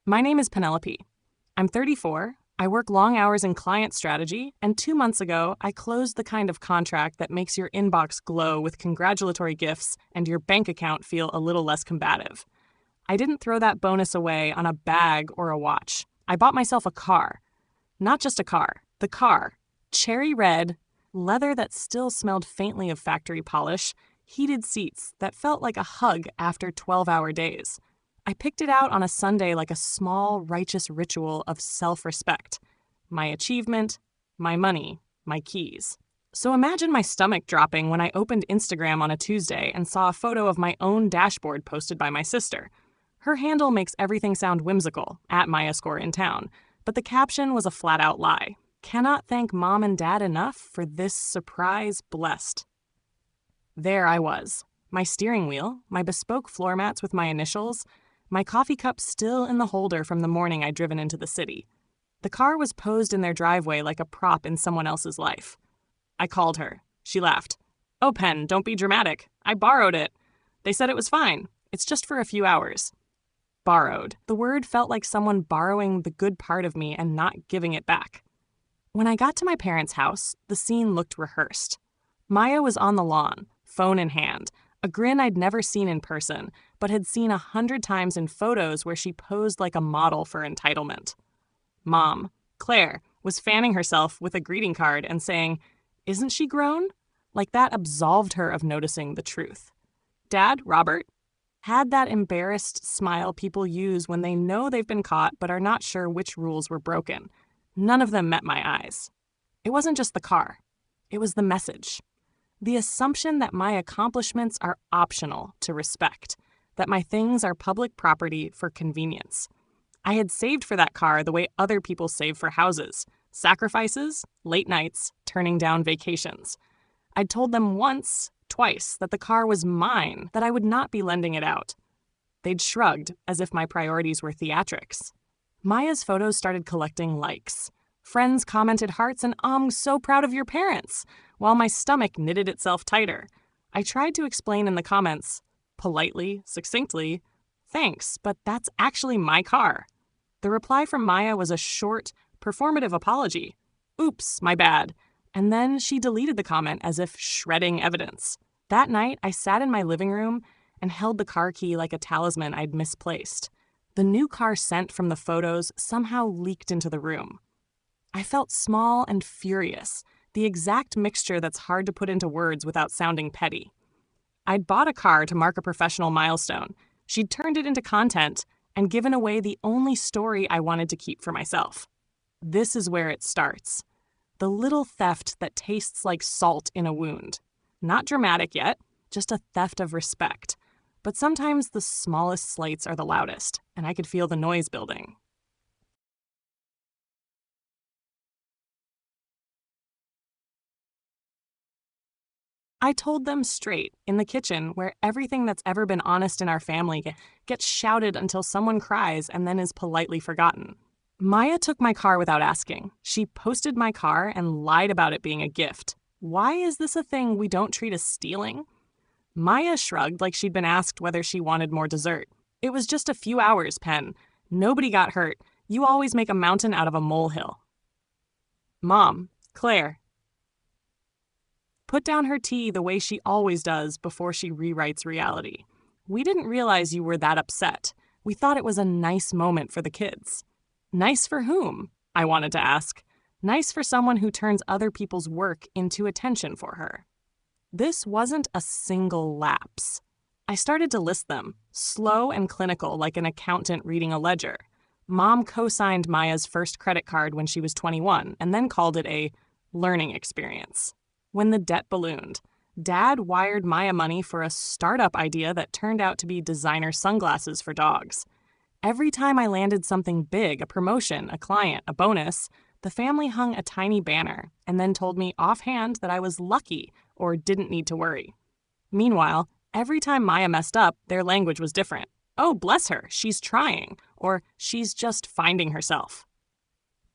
My name is Penelope. I'm 34. I work long hours in client strategy, and 2 months ago, I closed the kind of contract that makes your inbox glow with congratulatory gifts and your bank account feel a little less combative. I didn't throw that bonus away on a bag or a watch. I bought myself a car. Not just a car, the car. Cherry red, leather that still smelled faintly of factory polish, heated seats that felt like a hug after 12-hour days. I picked it out on a Sunday like a small, righteous ritual of self-respect. My achievement, my money, my keys. So imagine my stomach dropping when I opened Instagram on a Tuesday and saw a photo of my own dashboard posted by my sister. Her handle makes everything sound whimsical, @MayaScoreInTown, but the caption was a flat-out lie. Cannot thank mom and dad enough for this surprise blessed. There I was. My steering wheel, my bespoke floor mats with my initials, my coffee cup still in the holder from the morning I'd driven into the city. The car was posed in their driveway like a prop in someone else's life. I called her. She laughed. "Oh, Pen, don't be dramatic. I borrowed it. They said it was fine. It's just for a few hours." Borrowed. The word felt like someone borrowing the good part of me and not giving it back. When I got to my parents' house, the scene looked rehearsed. Maya was on the lawn, phone in hand, a grin I'd never seen in person, but had seen 100 times in photos where she posed like a model for entitlement. Mom, Claire, was fanning herself with a greeting card and saying, "Isn't she grown?" Like that absolved her of noticing the truth. Dad, Robert, had that embarrassed smile people use when they know they've been caught but are not sure which rules were broken. None of them met my eyes. It wasn't just the car. It was the message. The assumption that my accomplishments are optional to respect, that my things are public property for convenience. I had saved for that car the way other people save for houses, sacrifices, late nights, turning down vacations. I'd told them once, twice, that the car was mine, that I would not be lending it out. They'd shrugged, as if my priorities were theatrics. Maya's photos started collecting likes. Friends commented hearts and so proud of your parents, while my stomach knitted itself tighter. I tried to explain in the comments, politely, succinctly, "Thanks, but that's actually my car." The reply from Maya was a short, performative apology. "Oops, my bad." And then she deleted the comment as if shredding evidence. That night, I sat in my living room and held the car key like a talisman I'd misplaced. The new car scent from the photos somehow leaked into the room. I felt small and furious, the exact mixture that's hard to put into words without sounding petty. I'd bought a car to mark a professional milestone. She'd turned it into content and given away the only story I wanted to keep for myself. This is where it starts. The little theft that tastes like salt in a wound. Not dramatic yet, just a theft of respect. But sometimes the smallest slights are the loudest, and I could feel the noise building. I told them straight, in the kitchen, where everything that's ever been honest in our family gets shouted until someone cries and then is politely forgotten. Maya took my car without asking. She posted my car and lied about it being a gift. Why is this a thing we don't treat as stealing? Maya shrugged like she'd been asked whether she wanted more dessert. "It was just a few hours, Pen. Nobody got hurt. You always make a mountain out of a molehill." Mom, Claire, put down her tea the way she always does before she rewrites reality. "We didn't realize you were that upset. We thought it was a nice moment for the kids." Nice for whom? I wanted to ask. Nice for someone who turns other people's work into attention for her. This wasn't a single lapse. I started to list them, slow and clinical like an accountant reading a ledger. Mom co-signed Maya's first credit card when she was 21 and then called it a learning experience. When the debt ballooned, Dad wired Maya money for a startup idea that turned out to be designer sunglasses for dogs. Every time I landed something big, a promotion, a client, a bonus, the family hung a tiny banner and then told me offhand that I was lucky or didn't need to worry. Meanwhile, every time Maya messed up, their language was different. "Oh, bless her, she's trying," or "she's just finding herself."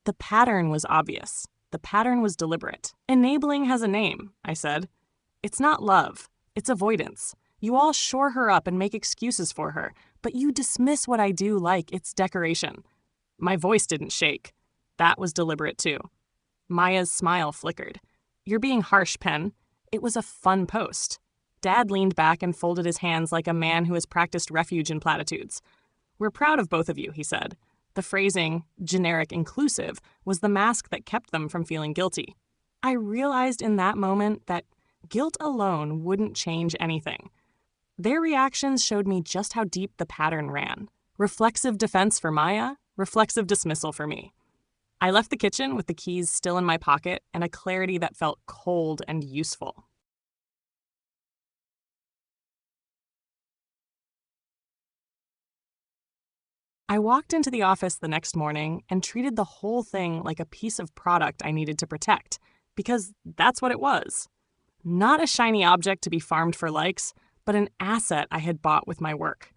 The pattern was obvious. The pattern was deliberate. "Enabling has a name," I said. "It's not love. It's avoidance. You all shore her up and make excuses for her, but you dismiss what I do like it's decoration. My voice didn't shake. That was deliberate too. Maya's smile flickered. You're being harsh, Pen. It was a fun post. Dad leaned back and folded his hands like a man who has practiced refuge in platitudes. We're proud of both of you, he said. The phrasing, generic inclusive, was the mask that kept them from feeling guilty. I realized in that moment that guilt alone wouldn't change anything. Their reactions showed me just how deep the pattern ran. Reflexive defense for Maya, reflexive dismissal for me. I left the kitchen with the keys still in my pocket and a clarity that felt cold and useful. I walked into the office the next morning and treated the whole thing like a piece of product I needed to protect, because that's what it was. Not a shiny object to be farmed for likes, but an asset I had bought with my work.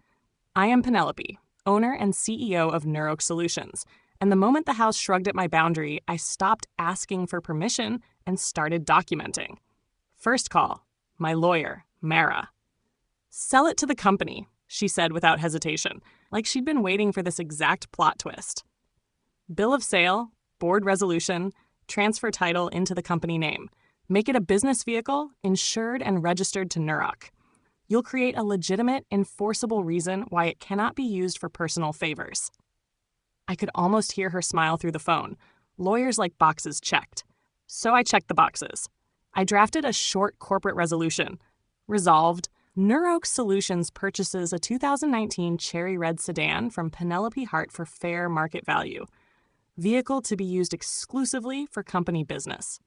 I am Penelope, owner and CEO of Neuroke Solutions, and the moment the house shrugged at my boundary, I stopped asking for permission and started documenting. First call, my lawyer, Mara. Sell it to the company, she said without hesitation, like she'd been waiting for this exact plot twist. Bill of sale, board resolution, transfer title into the company name. Make it a business vehicle, insured and registered to Neuroke. You'll create a legitimate, enforceable reason why it cannot be used for personal favors. I could almost hear her smile through the phone. Lawyers like boxes checked. So I checked the boxes. I drafted a short corporate resolution. Resolved, Neuroke Solutions purchases a 2019 cherry red sedan from Penelope Hart for fair market value. Vehicle to be used exclusively for company business.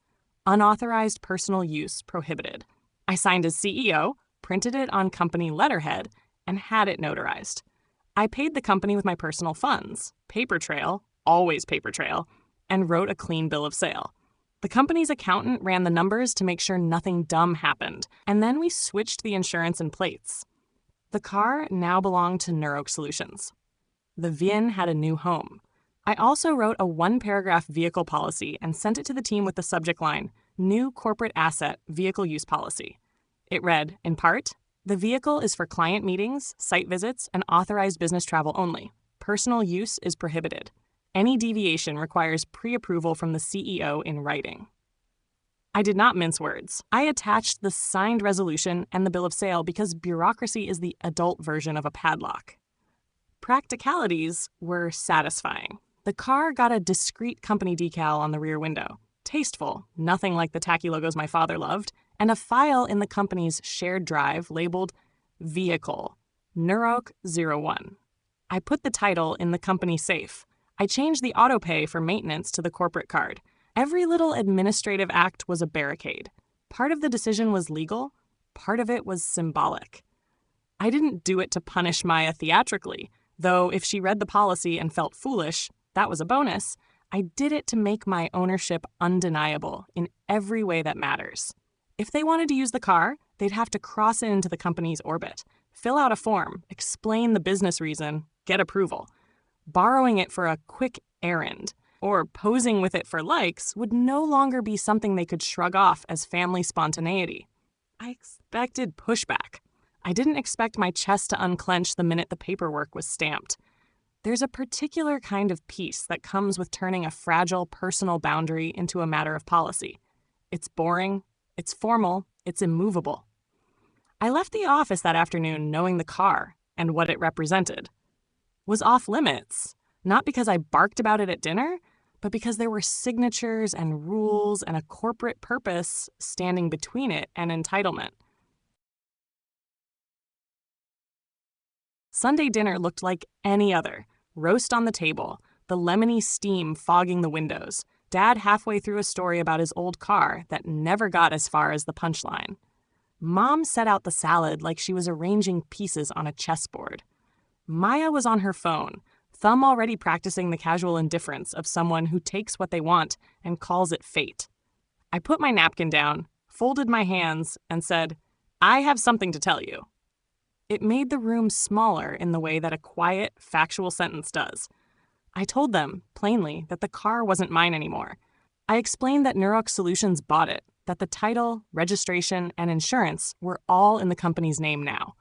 Unauthorized personal use prohibited. I signed as CEO, printed it on company letterhead, and had it notarized. I paid the company with my personal funds, paper trail, always paper trail, and wrote a clean bill of sale. The company's accountant ran the numbers to make sure nothing dumb happened, and then we switched the insurance and plates. The car now belonged to Neuroke Solutions. The VIN had a new home. I also wrote a one-paragraph vehicle policy and sent it to the team with the subject line, New Corporate Asset Vehicle Use Policy. It read, in part, the vehicle is for client meetings, site visits, and authorized business travel only. Personal use is prohibited. Any deviation requires pre-approval from the CEO in writing. I did not mince words. I attached the signed resolution and the bill of sale because bureaucracy is the adult version of a padlock. Practicalities were satisfying. The car got a discreet company decal on the rear window. Tasteful, nothing like the tacky logos my father loved, and a file in the company's shared drive labeled Vehicle, Neuroke 01. I put the title in the company safe. I changed the auto pay for maintenance to the corporate card. Every little administrative act was a barricade. Part of the decision was legal, part of it was symbolic. I didn't do it to punish Maya theatrically, though if she read the policy and felt foolish, that was a bonus. I did it to make my ownership undeniable in every way that matters. If they wanted to use the car, they'd have to cross into the company's orbit, fill out a form, explain the business reason, get approval. Borrowing it for a quick errand or posing with it for likes would no longer be something they could shrug off as family spontaneity. I expected pushback. I didn't expect my chest to unclench the minute the paperwork was stamped. There's a particular kind of peace that comes with turning a fragile personal boundary into a matter of policy. It's boring, it's formal, it's immovable. I left the office that afternoon knowing the car and what it represented was off limits, not because I barked about it at dinner, but because there were signatures and rules and a corporate purpose standing between it and entitlement. Sunday dinner looked like any other. Roast on the table, the lemony steam fogging the windows, Dad halfway through a story about his old car that never got as far as the punchline. Mom set out the salad like she was arranging pieces on a chessboard. Maya was on her phone, thumb already practicing the casual indifference of someone who takes what they want and calls it fate. I put my napkin down, folded my hands, and said, I have something to tell you. It made the room smaller in the way that a quiet, factual sentence does. I told them, plainly, that the car wasn't mine anymore. I explained that Neuroke Solutions bought it, that the title, registration, and insurance were all in the company's name now.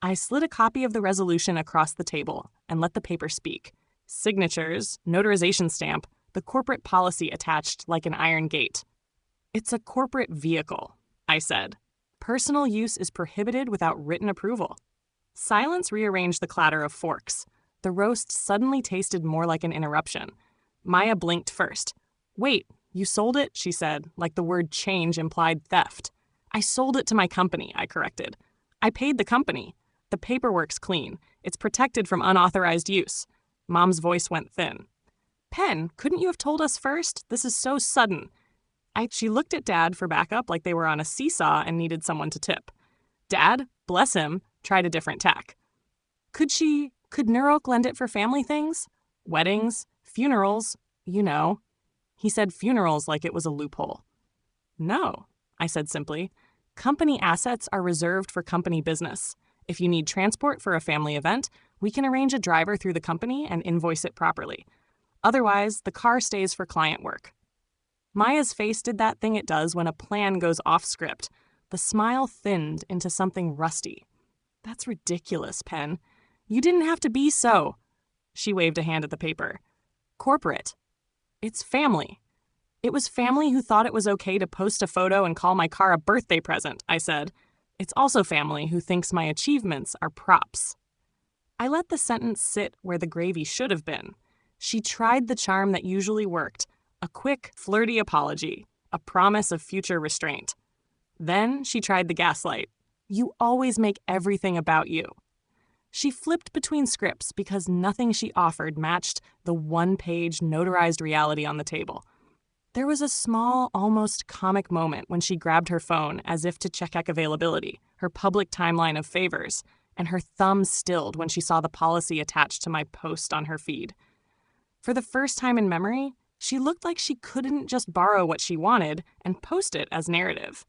I slid a copy of the resolution across the table and let the paper speak. Signatures, notarization stamp, the corporate policy attached like an iron gate. It's a corporate vehicle, I said. Personal use is prohibited without written approval. Silence rearranged the clatter of forks. The roast suddenly tasted more like an interruption. Maya blinked first. Wait, you sold it? She said, like the word change implied theft. I sold it to my company, I corrected. I paid the company. The paperwork's clean. It's protected from unauthorized use. Mom's voice went thin. Pen, couldn't you have told us first? This is so sudden. She looked at Dad for backup like they were on a seesaw and needed someone to tip. Dad, bless him, tried a different tack. Could Neuroke lend it for family things? Weddings, funerals, you know. He said funerals like it was a loophole. No, I said simply. Company assets are reserved for company business. If you need transport for a family event, we can arrange a driver through the company and invoice it properly. Otherwise, the car stays for client work. Maya's face did that thing it does when a plan goes off script. The smile thinned into something rusty. That's ridiculous, Pen. You didn't have to be so. She waved a hand at the paper. Corporate. It's family. It was family who thought it was okay to post a photo and call my car a birthday present, I said. It's also family who thinks my achievements are props. I let the sentence sit where the gravy should have been. She tried the charm that usually worked, a quick, flirty apology, a promise of future restraint. Then she tried the gaslight. You always make everything about you. She flipped between scripts because nothing she offered matched the one-page notarized reality on the table. There was a small, almost comic moment when she grabbed her phone as if to check availability, her public timeline of favors, and her thumb stilled when she saw the policy attached to my post on her feed. For the first time in memory, she looked like she couldn't just borrow what she wanted and post it as narrative.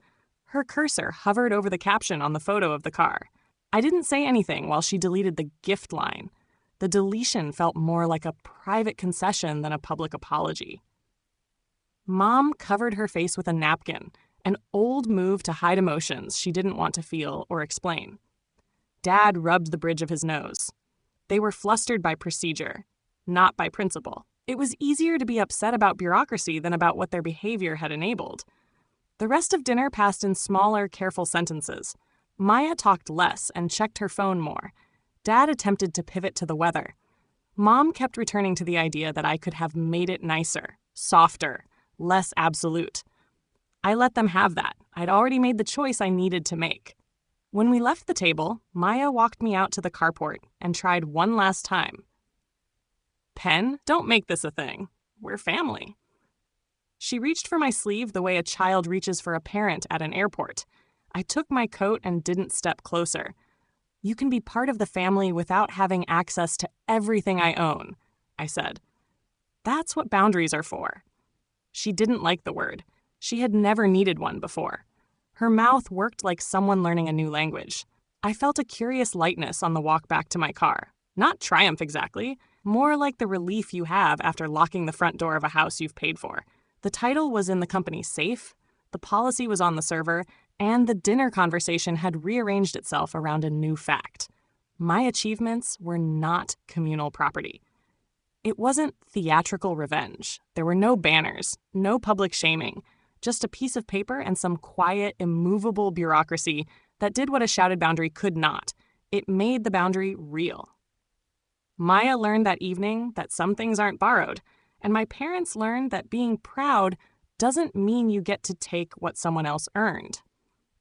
Her cursor hovered over the caption on the photo of the car. I didn't say anything while she deleted the gift line. The deletion felt more like a private concession than a public apology. Mom covered her face with a napkin, an old move to hide emotions she didn't want to feel or explain. Dad rubbed the bridge of his nose. They were flustered by procedure, not by principle. It was easier to be upset about bureaucracy than about what their behavior had enabled. The rest of dinner passed in smaller, careful sentences. Maya talked less and checked her phone more. Dad attempted to pivot to the weather. Mom kept returning to the idea that I could have made it nicer, softer, less absolute. I let them have that. I'd already made the choice I needed to make. When we left the table, Maya walked me out to the carport and tried one last time. Pen, don't make this a thing. We're family. She reached for my sleeve the way a child reaches for a parent at an airport. I took my coat and didn't step closer. You can be part of the family without having access to everything I own, I said. That's what boundaries are for. She didn't like the word. She had never needed one before. Her mouth worked like someone learning a new language. I felt a curious lightness on the walk back to my car. Not triumph exactly, more like the relief you have after locking the front door of a house you've paid for. The title was in the company's safe, the policy was on the server, and the dinner conversation had rearranged itself around a new fact. My achievements were not communal property. It wasn't theatrical revenge. There were no banners, no public shaming, just a piece of paper and some quiet, immovable bureaucracy that did what a shouted boundary could not. It made the boundary real. Maya learned that evening that some things aren't borrowed, and my parents learned that being proud doesn't mean you get to take what someone else earned.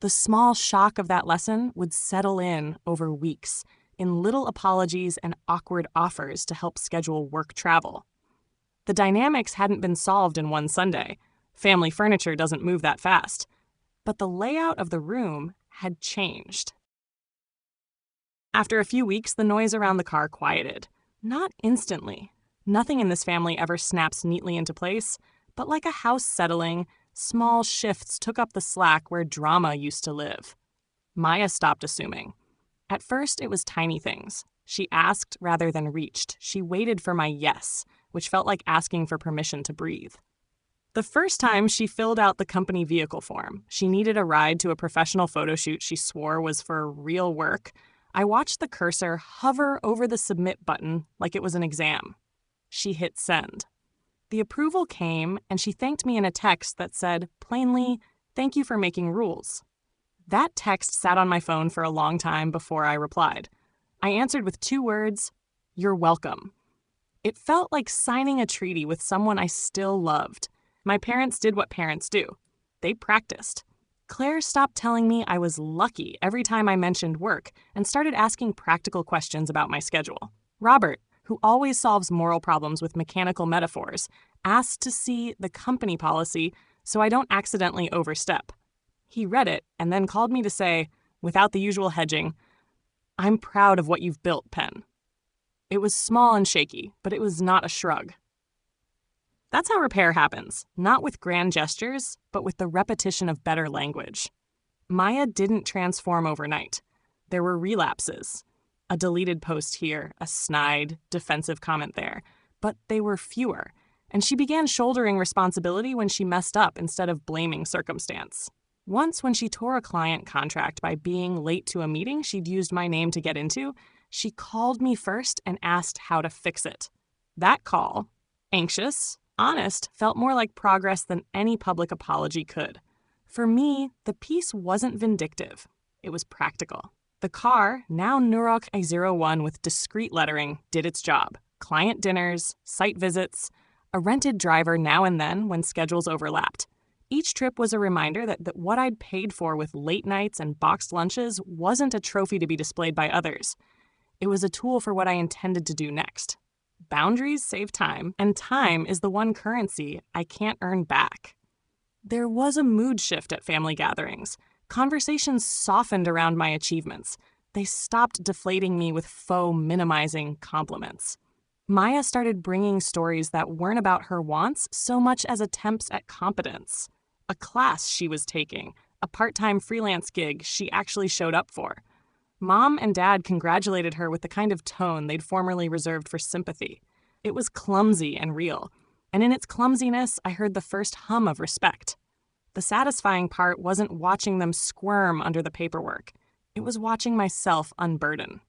The small shock of that lesson would settle in over weeks, in little apologies and awkward offers to help schedule work travel. The dynamics hadn't been solved in one Sunday. Family furniture doesn't move that fast. But the layout of the room had changed. After a few weeks, the noise around the car quieted. Not instantly. Nothing in this family ever snaps neatly into place, but like a house settling, small shifts took up the slack where drama used to live. Maya stopped assuming. At first, it was tiny things. She asked rather than reached. She waited for my yes, which felt like asking for permission to breathe. The first time she filled out the company vehicle form, she needed a ride to a professional photo shoot she swore was for real work. I watched the cursor hover over the submit button like it was an exam. She hit send. The approval came, and she thanked me in a text that said, plainly, "Thank you for making rules." That text sat on my phone for a long time before I replied. I answered with 2 words, "You're welcome." It felt like signing a treaty with someone I still loved. My parents did what parents do. They practiced. Claire stopped telling me I was lucky every time I mentioned work and started asking practical questions about my schedule. Robert, who always solves moral problems with mechanical metaphors, asked to see the company policy so I don't accidentally overstep. He read it and then called me to say, without the usual hedging, "I'm proud of what you've built, Pen." It was small and shaky, but it was not a shrug. That's how repair happens, not with grand gestures, but with the repetition of better language. Maya didn't transform overnight. There were relapses. A deleted post here, a snide, defensive comment there. But they were fewer, and she began shouldering responsibility when she messed up instead of blaming circumstance. Once, when she tore a client contract by being late to a meeting she'd used my name to get into, she called me first and asked how to fix it. That call, anxious, honest, felt more like progress than any public apology could. For me, the piece wasn't vindictive. It was practical. The car, now Nurok A01 with discreet lettering, did its job. Client dinners, site visits, a rented driver now and then when schedules overlapped. Each trip was a reminder that what I'd paid for with late nights and boxed lunches wasn't a trophy to be displayed by others. It was a tool for what I intended to do next. Boundaries save time, and time is the one currency I can't earn back. There was a mood shift at family gatherings. Conversations softened around my achievements. They stopped deflating me with faux minimizing compliments. Maya started bringing stories that weren't about her wants so much as attempts at competence. A class she was taking, a part-time freelance gig she actually showed up for. Mom and Dad congratulated her with the kind of tone they'd formerly reserved for sympathy. It was clumsy and real, and in its clumsiness, I heard the first hum of respect. The satisfying part wasn't watching them squirm under the paperwork. It was watching myself unburden.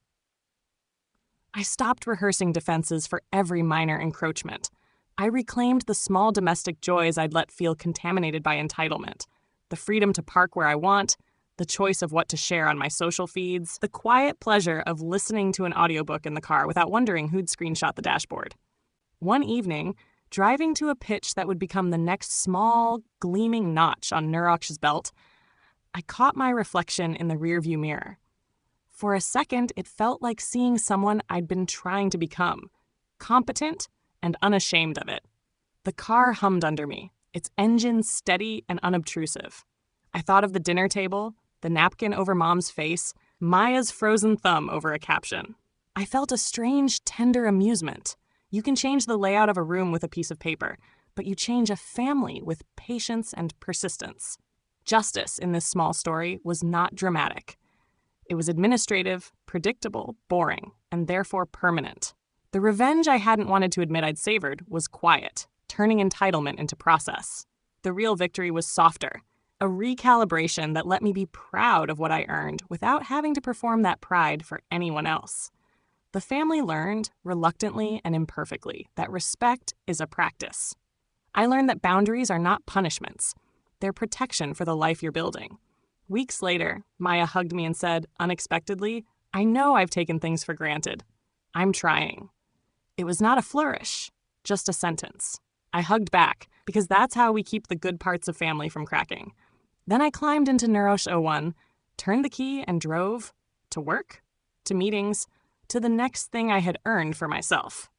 I stopped rehearsing defenses for every minor encroachment. I reclaimed the small domestic joys I'd let feel contaminated by entitlement. The freedom to park where I want, the choice of what to share on my social feeds, the quiet pleasure of listening to an audiobook in the car without wondering who'd screenshot the dashboard. One evening, driving to a pitch that would become the next small, gleaming notch on Nurok's belt, I caught my reflection in the rearview mirror. For a second, it felt like seeing someone I'd been trying to become, competent and unashamed of it. The car hummed under me, its engine steady and unobtrusive. I thought of the dinner table, the napkin over Mom's face, Maya's frozen thumb over a caption. I felt a strange, tender amusement. You can change the layout of a room with a piece of paper, but you change a family with patience and persistence. Justice in this small story was not dramatic. It was administrative, predictable, boring, and therefore permanent. The revenge I hadn't wanted to admit I'd savored was quiet, turning entitlement into process. The real victory was softer, a recalibration that let me be proud of what I earned without having to perform that pride for anyone else. The family learned, reluctantly and imperfectly, that respect is a practice. I learned that boundaries are not punishments. They're protection for the life you're building. Weeks later, Maya hugged me and said, unexpectedly, "I know I've taken things for granted. I'm trying." It was not a flourish, just a sentence. I hugged back, because that's how we keep the good parts of family from cracking. Then I climbed into Neurosh 01, turned the key and drove to work, to meetings, to the next thing I had earned for myself.